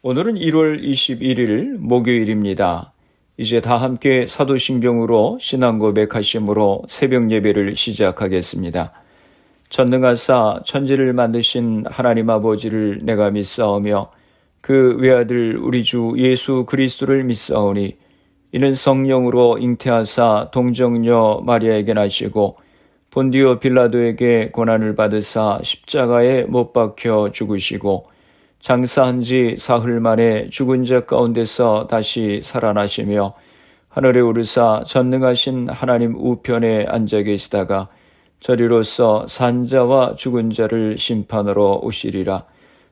오늘은 1월 21일 목요일입니다. 이제 다 함께 사도신경으로 신앙 고백하심으로 새벽 예배를 시작하겠습니다. 전능하사 천지를 만드신 하나님 아버지를 내가 믿사오며 그 외아들 우리 주 예수 그리스도를 믿사오니 이는 성령으로 잉태하사 동정녀 마리아에게 나시고 본디오 빌라도에게 고난을 받으사 십자가에 못 박혀 죽으시고 장사한 지 사흘 만에 죽은 자 가운데서 다시 살아나시며 하늘에 오르사 전능하신 하나님 우편에 앉아 계시다가 저리로서 산자와 죽은 자를 심판하러 오시리라.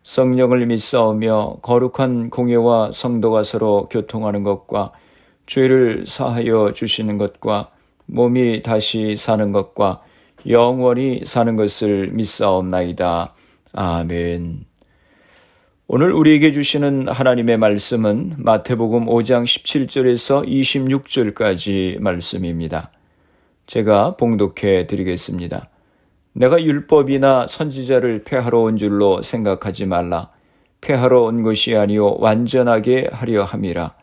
성령을 믿사오며 거룩한 공예와 성도가 서로 교통하는 것과 죄를 사하여 주시는 것과 몸이 다시 사는 것과 영원히 사는 것을 믿사옵나이다. 아멘. 오늘 우리에게 주시는 하나님의 말씀은 마태복음 5장 17절에서 26절까지 말씀입니다. 제가 봉독해 드리겠습니다. 내가 율법이나 선지자를 폐하러 온 줄로 생각하지 말라. 폐하러 온 것이 아니요 완전하게 하려 함이라.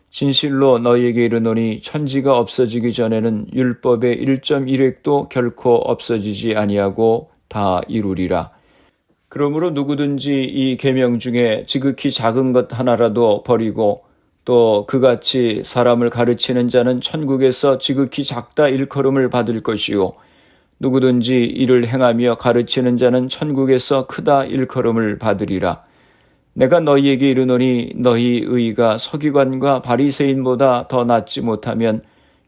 진실로 너희에게 이르노니 천지가 없어지기 전에는 율법의 1.1획도 결코 없어지지 아니하고 다 이루리라. 그러므로 누구든지 이 계명 중에 지극히 작은 것 하나라도 버리고 또 그같이 사람을 가르치는 자는 천국에서 지극히 작다 일컬음을 받을 것이요 누구든지 이를 행하며 가르치는 자는 천국에서 크다 일컬음을 받으리라. 내가 너희에게 이르노니 너희 의가 서기관과 바리새인보다 더 낫지 못하면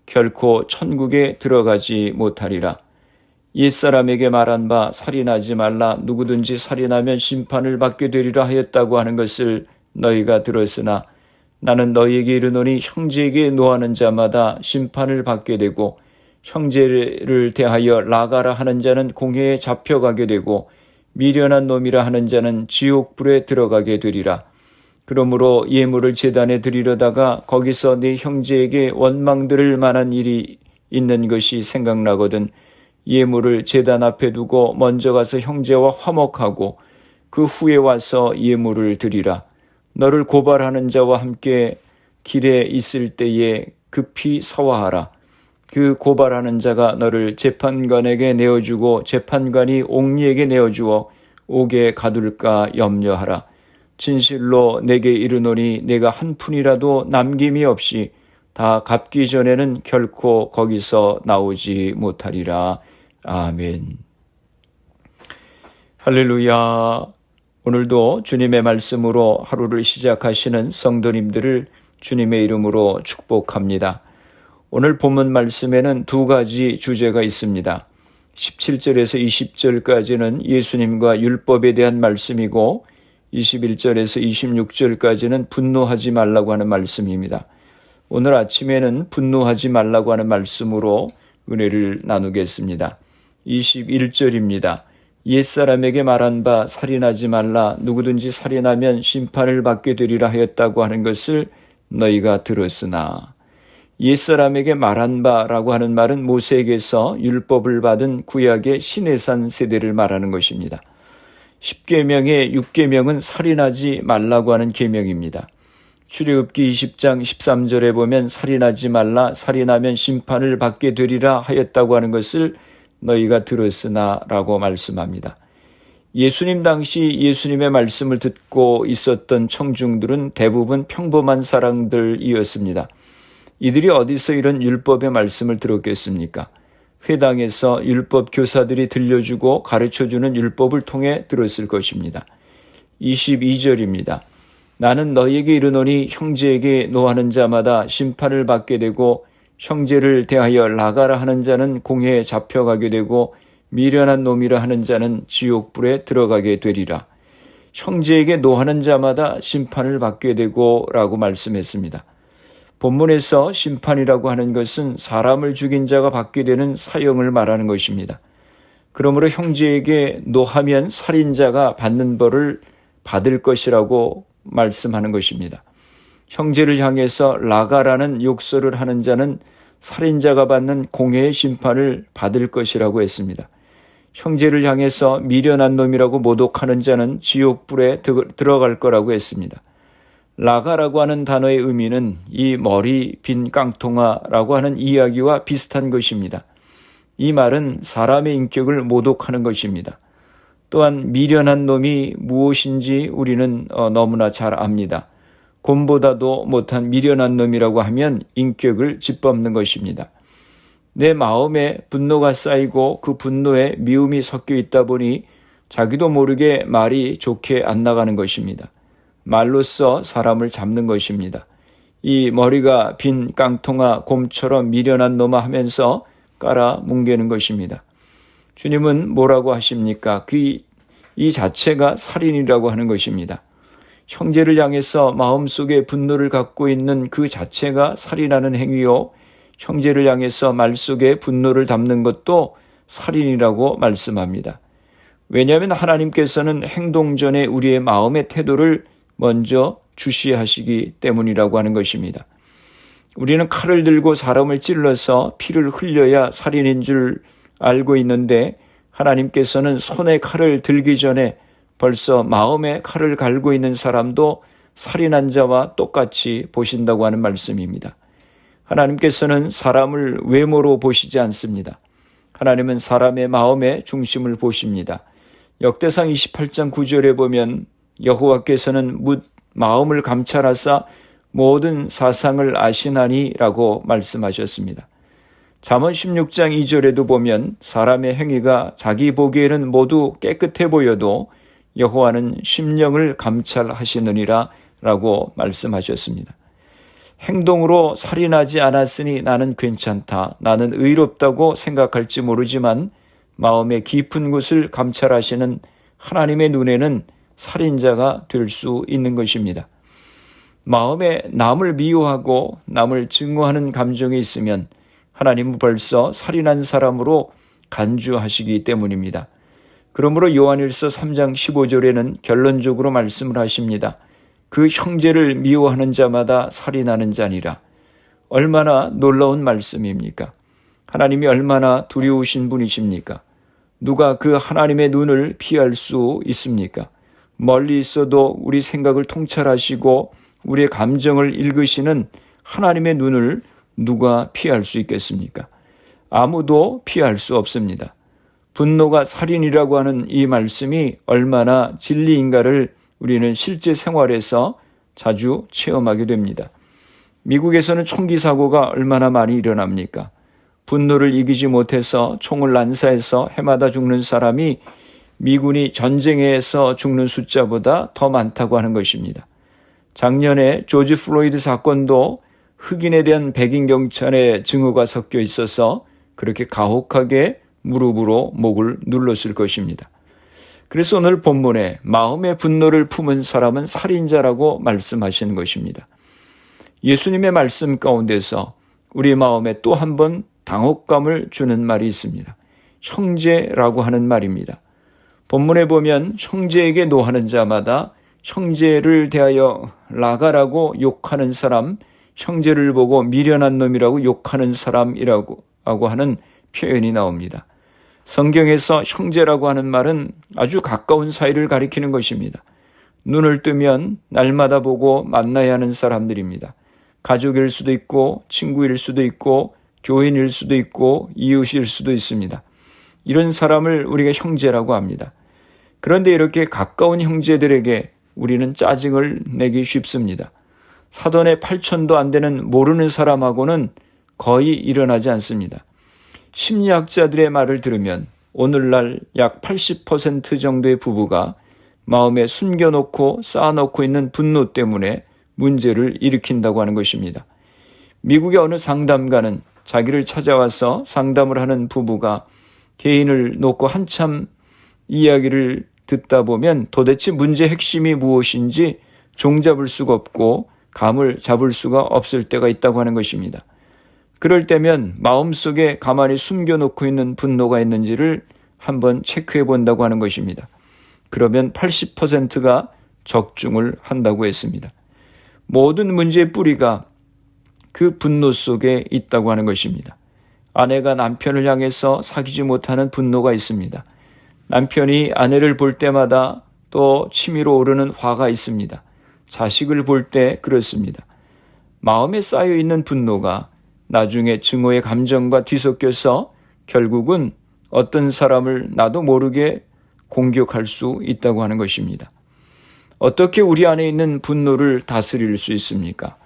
결코 천국에 들어가지 못하리라. 옛사람에게 말한 바 살인하지 말라. 누구든지 살인하면 심판을 받게 되리라 하였다고 하는 것을 너희가 들었으나 나는 너희에게 이르노니 형제에게 노하는 자마다 심판을 받게 되고 형제를 대하여 나가라 하는 자는 공회에 잡혀가게 되고 미련한 놈이라 하는 자는 지옥불에 들어가게 되리라. 그러므로 예물을 제단에 드리려다가 거기서 네 형제에게 원망 들을 만한 일이 있는 것이 생각나거든 예물을 제단 앞에 두고 먼저 가서 형제와 화목하고 그 후에 와서 예물을 드리라. 너를 고발하는 자와 함께 길에 있을 때에 급히 서화하라. 그 고발하는 자가 너를 재판관에게 내어주고 재판관이 옥리에게 내어주어 옥에 가둘까 염려하라. 진실로 내게 이르노니 내가 한 푼이라도 남김이 없이 다 갚기 전에는 결코 거기서 나오지 못하리라. 아멘. 할렐루야. 오늘도 주님의 말씀으로 하루를 시작하시는 성도님들을 주님의 이름으로 축복합니다. 오늘 본문 말씀에는 두 가지 주제가 있습니다. 17절에서 20절까지는 예수님과 율법에 대한 말씀이고 21절에서 26절까지는 분노하지 말라고 하는 말씀입니다. 오늘 아침에는 분노하지 말라고 하는 말씀으로 은혜를 나누겠습니다. 21절입니다. 옛사람에게 말한 바 살인하지 말라. 누구든지 살인하면 심판을 받게 되리라 하였다고 하는 것을 너희가 들었으나 옛사람에게 말한 바라고 하는 말은 모세에게서 율법을 받은 구약의 시내산 세대를 말하는 것입니다. 10계명의 6계명은 살인하지 말라고 하는 계명입니다. 출애굽기 20장 13절에 보면 살인하지 말라. 살인하면 심판을 받게 되리라 하였다고 하는 것을 너희가 들었으나 라고 말씀합니다. 예수님 당시 예수님의 말씀을 듣고 있었던 청중들은 대부분 평범한 사람들이었습니다. 이들이 어디서 이런 율법의 말씀을 들었겠습니까? 회당에서 율법 교사들이 들려주고 가르쳐주는 율법을 통해 들었을 것입니다. 22절입니다. 나는 너희에게 이르노니 형제에게 노하는 자마다 심판을 받게 되고 형제를 대하여 나가라 하는 자는 공회에 잡혀가게 되고 미련한 놈이라 하는 자는 지옥불에 들어가게 되리라. 형제에게 노하는 자마다 심판을 받게 되고 라고 말씀했습니다. 본문에서 심판이라고 하는 것은 사람을 죽인 자가 받게 되는 사형을 말하는 것입니다. 그러므로 형제에게 노하면 살인자가 받는 벌을 받을 것이라고 말씀하는 것입니다. 형제를 향해서 나가라는 욕설을 하는 자는 살인자가 받는 공회의 심판을 받을 것이라고 했습니다. 형제를 향해서 미련한 놈이라고 모독하는 자는 지옥불에 들어갈 거라고 했습니다. 라가라고 하는 단어의 의미는 이 머리 빈 깡통아라고 하는 이야기와 비슷한 것입니다. 이 말은 사람의 인격을 모독하는 것입니다. 또한 미련한 놈이 무엇인지 우리는 너무나 잘 압니다. 곰보다도 못한 미련한 놈이라고 하면 인격을 짓밟는 것입니다. 내 마음에 분노가 쌓이고 그 분노에 미움이 섞여 있다 보니 자기도 모르게 말이 좋게 안 나가는 것입니다. 말로써 사람을 잡는 것입니다. 이 머리가 빈 깡통아 곰처럼 미련한 놈아 하면서 깔아 뭉개는 것입니다. 주님은 뭐라고 하십니까? 이 자체가 살인이라고 하는 것입니다. 형제를 향해서 마음속에 분노를 갖고 있는 그 자체가 살인하는 행위요. 형제를 향해서 말 속에 분노를 담는 것도 살인이라고 말씀합니다. 왜냐하면 하나님께서는 행동 전에 우리의 마음의 태도를 먼저 주시하시기 때문이라고 하는 것입니다. 우리는 칼을 들고 사람을 찔러서 피를 흘려야 살인인 줄 알고 있는데 하나님께서는 손에 칼을 들기 전에 벌써 마음에 칼을 갈고 있는 사람도 살인한 자와 똑같이 보신다고 하는 말씀입니다. 하나님께서는 사람을 외모로 보시지 않습니다. 하나님은 사람의 마음의 중심을 보십니다. 역대상 28장 9절에 보면 여호와께서는 묻 마음을 감찰하사 모든 사상을 아시나니라고 말씀하셨습니다. 잠언 16장 2절에도 보면 사람의 행위가 자기 보기에는 모두 깨끗해 보여도 여호와는 심령을 감찰하시느니라 라고 말씀하셨습니다. 행동으로 살인하지 않았으니 나는 괜찮다, 나는 의롭다고 생각할지 모르지만 마음의 깊은 곳을 감찰하시는 하나님의 눈에는 살인자가 될 수 있는 것입니다. 마음에 남을 미워하고 남을 증오하는 감정이 있으면 하나님은 벌써 살인한 사람으로 간주하시기 때문입니다. 그러므로 요한일서 3장 15절에는 결론적으로 말씀을 하십니다. 그 형제를 미워하는 자마다 살인하는 자니라. 얼마나 놀라운 말씀입니까? 하나님이 얼마나 두려우신 분이십니까? 누가 그 하나님의 눈을 피할 수 있습니까? 멀리 있어도 우리 생각을 통찰하시고 우리의 감정을 읽으시는 하나님의 눈을 누가 피할 수 있겠습니까? 아무도 피할 수 없습니다. 분노가 살인이라고 하는 이 말씀이 얼마나 진리인가를 우리는 실제 생활에서 자주 체험하게 됩니다. 미국에서는 총기 사고가 얼마나 많이 일어납니까? 분노를 이기지 못해서 총을 난사해서 해마다 죽는 사람이 미군이 전쟁에서 죽는 숫자보다 더 많다고 하는 것입니다. 작년에 조지 플로이드 사건도 흑인에 대한 백인 경찰의 증오가 섞여 있어서 그렇게 가혹하게 무릎으로 목을 눌렀을 것입니다. 그래서 오늘 본문에 마음의 분노를 품은 사람은 살인자라고 말씀하시는 것입니다. 예수님의 말씀 가운데서 우리 마음에 또 한 번 당혹감을 주는 말이 있습니다. 형제라고 하는 말입니다. 본문에 보면 형제에게 노하는 자마다 형제를 대하여 라가라고 욕하는 사람, 형제를 보고 미련한 놈이라고 욕하는 사람이라고 하는 표현이 나옵니다. 성경에서 형제라고 하는 말은 아주 가까운 사이를 가리키는 것입니다. 눈을 뜨면 날마다 보고 만나야 하는 사람들입니다. 가족일 수도 있고 친구일 수도 있고 교인일 수도 있고 이웃일 수도 있습니다. 이런 사람을 우리가 형제라고 합니다. 그런데 이렇게 가까운 형제들에게 우리는 짜증을 내기 쉽습니다. 사돈의 8천도 안 되는 모르는 사람하고는 거의 일어나지 않습니다. 심리학자들의 말을 들으면 오늘날 약 80% 정도의 부부가 마음에 숨겨놓고 쌓아놓고 있는 분노 때문에 문제를 일으킨다고 하는 것입니다. 미국의 어느 상담가는 자기를 찾아와서 상담을 하는 부부가 개인을 놓고 한참 이야기를 듣다 보면 도대체 문제의 핵심이 무엇인지 종잡을 수가 없고 감을 잡을 수가 없을 때가 있다고 하는 것입니다. 그럴 때면 마음속에 가만히 숨겨놓고 있는 분노가 있는지를 한번 체크해 본다고 하는 것입니다. 그러면 80%가 적중을 한다고 했습니다. 모든 문제의 뿌리가 그 분노 속에 있다고 하는 것입니다. 아내가 남편을 향해서 사귀지 못하는 분노가 있습니다. 남편이 아내를 볼 때마다 또 치밀어 오르는 화가 있습니다. 자식을 볼 때 그렇습니다. 마음에 쌓여있는 분노가 나중에 증오의 감정과 뒤섞여서 결국은 어떤 사람을 나도 모르게 공격할 수 있다고 하는 것입니다. 어떻게 우리 안에 있는 분노를 다스릴 수 있습니까?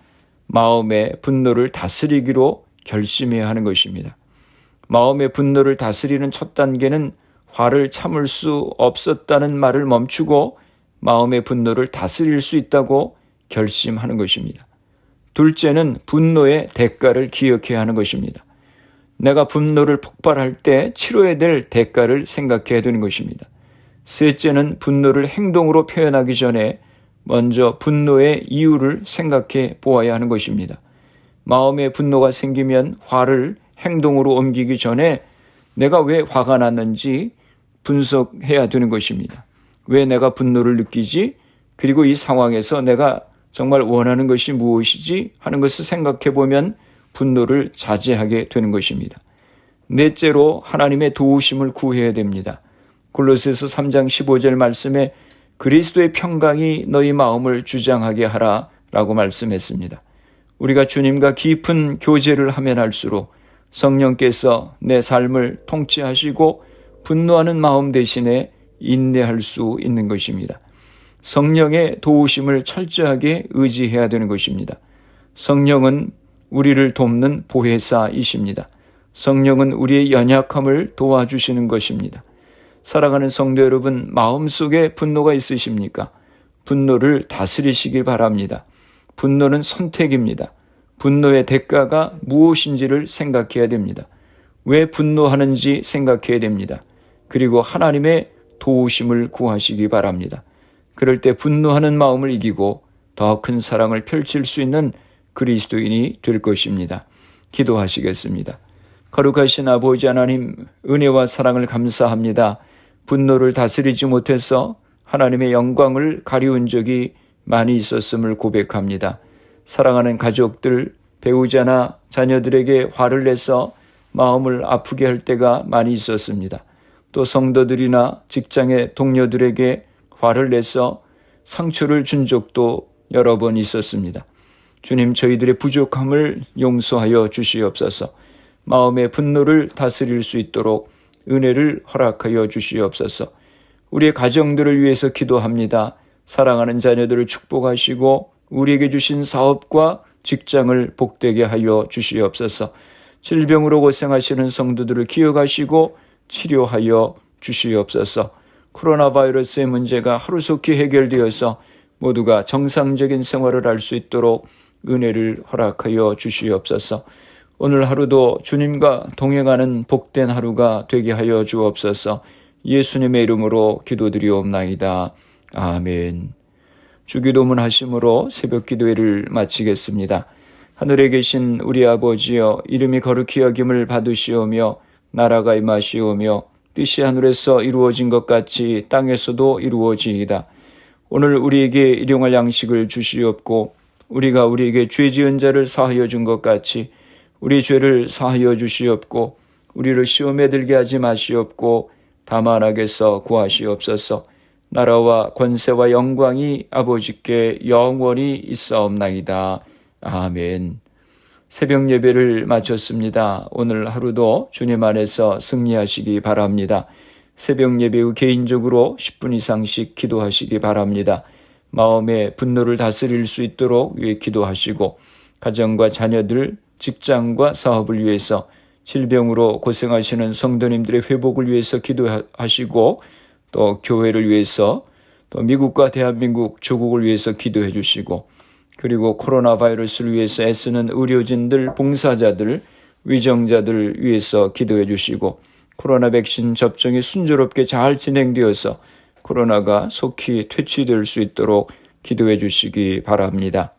마음의 분노를 다스리기로 결심해야 하는 것입니다. 마음의 분노를 다스리는 첫 단계는 화를 참을 수 없었다는 말을 멈추고 마음의 분노를 다스릴 수 있다고 결심하는 것입니다. 둘째는 분노의 대가를 기억해야 하는 것입니다. 내가 분노를 폭발할 때 치러야 될 대가를 생각해야 되는 것입니다. 셋째는 분노를 행동으로 표현하기 전에 먼저 분노의 이유를 생각해 보아야 하는 것입니다. 마음에 분노가 생기면 화를 행동으로 옮기기 전에 내가 왜 화가 났는지 분석해야 되는 것입니다. 왜 내가 분노를 느끼지? 그리고 이 상황에서 내가 정말 원하는 것이 무엇이지? 하는 것을 생각해 보면 분노를 자제하게 되는 것입니다. 넷째로 하나님의 도우심을 구해야 됩니다. 골로새서 3장 15절 말씀에 그리스도의 평강이 너희 마음을 주장하게 하라 라고 말씀했습니다. 우리가 주님과 깊은 교제를 하면 할수록 성령께서 내 삶을 통치하시고 분노하는 마음 대신에 인내할 수 있는 것입니다. 성령의 도우심을 철저하게 의지해야 되는 것입니다. 성령은 우리를 돕는 보혜사이십니다. 성령은 우리의 연약함을 도와주시는 것입니다. 사랑하는 성도 여러분, 마음속에 분노가 있으십니까? 분노를 다스리시기 바랍니다. 분노는 선택입니다. 분노의 대가가 무엇인지를 생각해야 됩니다. 왜 분노하는지 생각해야 됩니다. 그리고 하나님의 도우심을 구하시기 바랍니다. 그럴 때 분노하는 마음을 이기고 더 큰 사랑을 펼칠 수 있는 그리스도인이 될 것입니다. 기도하시겠습니다. 거룩하신 아버지 하나님, 은혜와 사랑을 감사합니다. 분노를 다스리지 못해서 하나님의 영광을 가리운 적이 많이 있었음을 고백합니다. 사랑하는 가족들, 배우자나 자녀들에게 화를 내서 마음을 아프게 할 때가 많이 있었습니다. 또 성도들이나 직장의 동료들에게 화를 내서 상처를 준 적도 여러 번 있었습니다. 주님, 저희들의 부족함을 용서하여 주시옵소서. 마음의 분노를 다스릴 수 있도록 은혜를 허락하여 주시옵소서. 우리의 가정들을 위해서 기도합니다. 사랑하는 자녀들을 축복하시고 우리에게 주신 사업과 직장을 복되게 하여 주시옵소서. 질병으로 고생하시는 성도들을 기억하시고 치료하여 주시옵소서. 코로나 바이러스의 문제가 하루속히 해결되어서 모두가 정상적인 생활을 할 수 있도록 은혜를 허락하여 주시옵소서. 오늘 하루도 주님과 동행하는 복된 하루가 되게 하여 주옵소서. 예수님의 이름으로 기도드리옵나이다. 아멘. 주기도문 하심으로 새벽 기도회를 마치겠습니다. 하늘에 계신 우리 아버지여, 이름이 거룩히 여김을 받으시오며 나라가 임하시오며 뜻이 하늘에서 이루어진 것 같이 땅에서도 이루어지이다. 오늘 우리에게 일용할 양식을 주시옵고 우리가 우리에게 죄 지은 자를 사하여 준 것 같이 우리 죄를 사하여 주시옵고 우리를 시험에 들게 하지 마시옵고 다만 악에서 구하시옵소서. 나라와 권세와 영광이 아버지께 영원히 있사옵나이다. 아멘. 새벽 예배를 마쳤습니다. 오늘 하루도 주님 안에서 승리하시기 바랍니다. 새벽 예배 후 개인적으로 10분 이상씩 기도하시기 바랍니다. 마음의 분노를 다스릴 수 있도록 기도하시고 가정과 자녀들, 직장과 사업을 위해서 질병으로 고생하시는 성도님들의 회복을 위해서 기도하시고 또 교회를 위해서 또 미국과 대한민국 조국을 위해서 기도해 주시고 그리고 코로나 바이러스를 위해서 애쓰는 의료진들, 봉사자들, 위정자들 위해서 기도해 주시고 코로나 백신 접종이 순조롭게 잘 진행되어서 코로나가 속히 퇴치될 수 있도록 기도해 주시기 바랍니다.